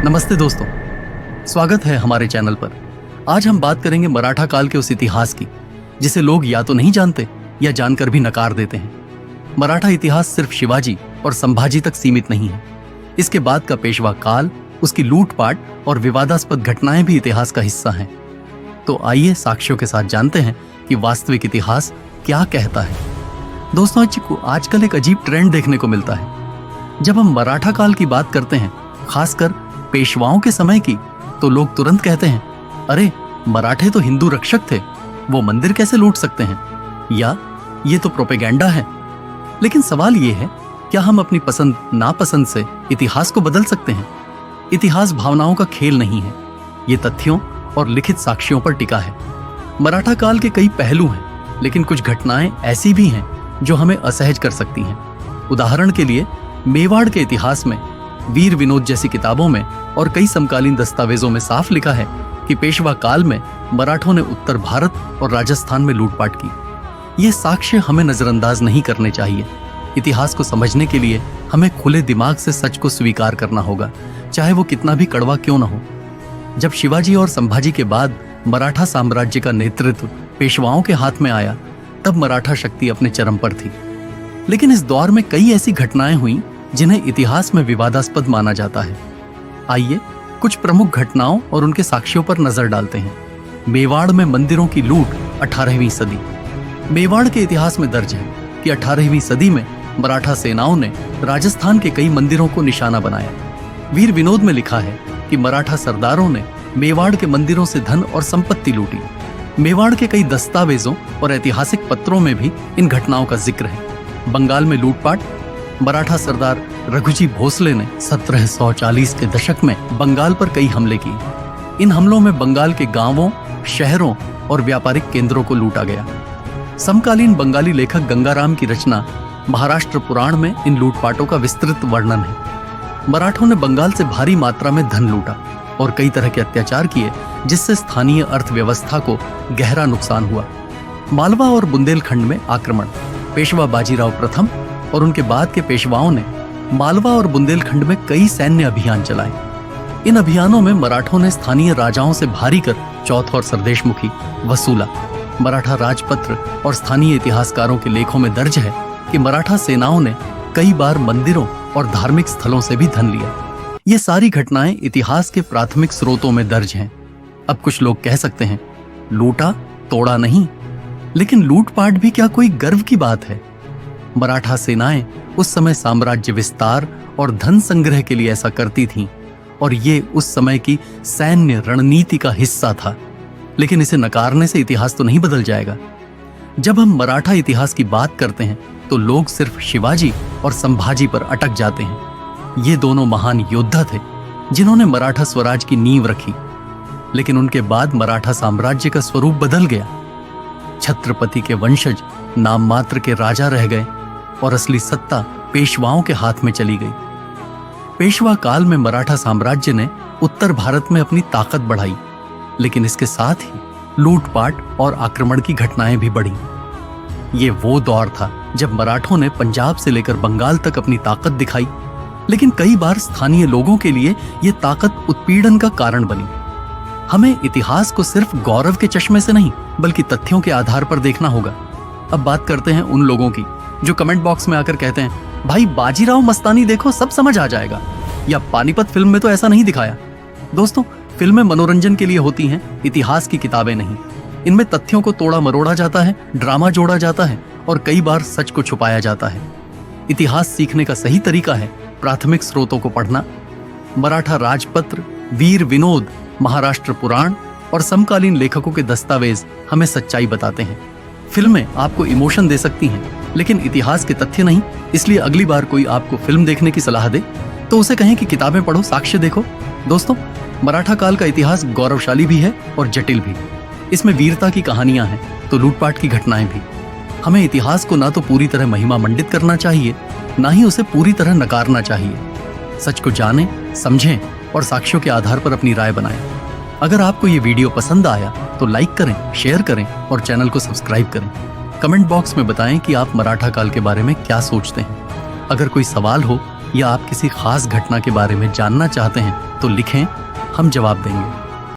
नमस्ते दोस्तों, स्वागत है हमारे चैनल पर। आज हम बात करेंगे मराठा काल के उस इतिहास की जिसे लोग या तो नहीं जानते या जानकर भी नकार देते हैं। मराठा इतिहास सिर्फ शिवाजी और संभाजी तक सीमित नहीं है। इसके बाद का पेशवा काल, उसकी लूटपाट और विवादास्पद घटनाएं भी इतिहास का हिस्सा हैं। तो आइए साक्ष्यों के साथ जानते हैं कि वास्तविक इतिहास क्या कहता है। दोस्तों, आजकल एक अजीब ट्रेंड देखने को मिलता है। जब हम मराठा काल की बात करते हैं, खासकर पेशवाओं के समय की, तो लोग तुरंत कहते हैं, अरे मराठे तो हिंदू रक्षक थे, वो मंदिर कैसे लूट सकते हैं, या ये तो प्रोपेगेंडा है। लेकिन सवाल ये है, क्या हम अपनी पसंद नापसंद से इतिहास को बदल सकते हैं? इतिहास भावनाओं का खेल नहीं है, ये तथ्यों और लिखित साक्ष्यों पर टिका है। मराठा काल के कई पहलू हैं, लेकिन कुछ घटनाएं ऐसी भी हैं जो हमें असहज कर सकती हैं। उदाहरण के लिए, मेवाड़ के इतिहास में, वीर विनोद जैसी किताबों में और कई समकालीन दस्तावेजों में साफ लिखा है कि पेशवा काल में मराठों ने उत्तर भारत और राजस्थान में लूटपाट की। ये साक्ष्य हमें नजरअंदाज नहीं करने चाहिए। इतिहास को समझने के लिए हमें खुले दिमाग से सच को स्वीकार करना होगा, चाहे वो कितना भी कड़वा क्यों न हो। जब शिवाजी और संभाजी के बाद मराठा साम्राज्य का नेतृत्व पेशवाओं के हाथ में आया, तब मराठा शक्ति अपने चरम पर थी। लेकिन इस दौर में कई ऐसी घटनाएं हुई जिन्हें इतिहास में विवादास्पद माना जाता है। आइए कुछ प्रमुख घटनाओं और उनके साक्ष्यों पर नजर डालते हैं। मेवाड़ में मंदिरों की लूट, 18वीं सदी। मेवाड़ के इतिहास में दर्ज है कि 18वीं सदी में मराठा सेनाओं ने राजस्थान के कई मंदिरों को निशाना बनाया। वीर विनोद में लिखा है कि मराठा सरदारों ने मेवाड़ के मंदिरों से धन और संपत्ति लूटी। मेवाड़ के कई दस्तावेजों और ऐतिहासिक पत्रों में भी इन घटनाओं का जिक्र है। बंगाल में लूटपाट। मराठा सरदार रघुजी भोसले ने 1740 के दशक में बंगाल पर कई हमले किए। इन हमलों में बंगाल के गांवों, शहरों और व्यापारिक केंद्रों को लूटा गया। समकालीन बंगाली लेखक गंगाराम की रचना महाराष्ट्र पुराण में इन लूटपाटों का विस्तृत वर्णन है। मराठों ने बंगाल से भारी मात्रा में धन लूटा और कई तरह के अत्याचार किए, जिससे स्थानीय अर्थव्यवस्था को गहरा नुकसान हुआ। मालवा और बुंदेलखंड में आक्रमण। पेशवा बाजीराव प्रथम और उनके बाद के पेशवाओं ने मालवा और बुंदेलखंड में कई सैन्य अभियान चलाए। इन अभियानों में मराठों ने स्थानीय राजाओं से भारी कर चौथ और सरदेशमुखी वसूला। मराठा राजपत्र और स्थानीय इतिहासकारों के लेखों में दर्ज है कि मराठा सेनाओं ने कई बार मंदिरों और धार्मिक स्थलों से भी धन लिया। ये सारी घटनाएं इतिहास के प्राथमिक स्रोतों में दर्ज हैं। अब कुछ लोग कह सकते हैं, लूटा तोड़ा नहीं, लेकिन लूटपाट भी क्या कोई गर्व की बात है? मराठा सेनाएं उस समय साम्राज्य विस्तार और धन संग्रह के लिए ऐसा करती थीं, और ये उस समय की सैन्य रणनीति का हिस्सा था। लेकिन इसे नकारने से इतिहास तो नहीं बदल जाएगा। जब हम मराठा इतिहास की बात करते हैं तो लोग सिर्फ शिवाजी और संभाजी पर अटक जाते हैं। ये दोनों महान योद्धा थे जिन्होंने मराठा स्वराज की नींव रखी। लेकिन उनके बाद मराठा साम्राज्य का स्वरूप बदल गया। छत्रपति के वंशज नाम मात्र के राजा रह गए और असली सत्ता पेशवाओं के हाथ में चली गई। पेशवा काल में मराठा साम्राज्य ने उत्तर भारत में अपनी ताकत बढ़ाई, लेकिन इसके साथ ही लूटपाट और आक्रमण की घटनाएं भी बढ़ी। ये वो दौर था जब मराठों ने पंजाब से लेकर बंगाल तक अपनी ताकत दिखाई, लेकिन कई बार स्थानीय लोगों के लिए ये ताकत उत्पीड़न का कारण बनी। हमें इतिहास को सिर्फ गौरव के चश्मे से नहीं, बल्कि तथ्यों के आधार पर देखना होगा। अब बात करते हैं उन लोगों की जो कमेंट बॉक्स में आकर कहते हैं, भाई बाजीराव मस्तानी देखो, सब समझ आ जाएगा, या पानीपत फिल्म में तो ऐसा नहीं दिखाया। दोस्तों, फिल्में मनोरंजन के लिए होती हैं, इतिहास की किताबें नहीं। इनमें तथ्यों को तोड़ा मरोड़ा जाता है, ड्रामा जोड़ा जाता है और कई बार सच को छुपाया जाता है। इतिहास सीखने का सही तरीका है प्राथमिक स्रोतों को पढ़ना। मराठा राजपत्र, वीर विनोद, महाराष्ट्र पुराण और समकालीन लेखकों के दस्तावेज हमें सच्चाई बताते हैं। फिल्में आपको इमोशन दे सकती हैं, लेकिन इतिहास के तथ्य नहीं। इसलिए अगली बार कोई आपको फिल्म देखने की सलाह दे तो उसे कहें कि किताबें पढ़ो, साक्ष्य देखो। दोस्तों, मराठा काल का इतिहास गौरवशाली भी है और जटिल भी। इसमें वीरता की कहानियां हैं तो लूटपाट की घटनाएं भी। हमें इतिहास को ना तो पूरी तरह महिमा मंडित करना चाहिए, ना ही उसे पूरी तरह नकारना चाहिए। सच को जानें, समझें और साक्ष्यों के आधार पर अपनी राय बनाएं। अगर आपको ये वीडियो पसंद आया तो लाइक करें, शेयर करें और चैनल को सब्सक्राइब करें। कमेंट बॉक्स में बताएं कि आप मराठा काल के बारे में क्या सोचते हैं। अगर कोई सवाल हो या आप किसी खास घटना के बारे में जानना चाहते हैं तो लिखें, हम जवाब देंगे।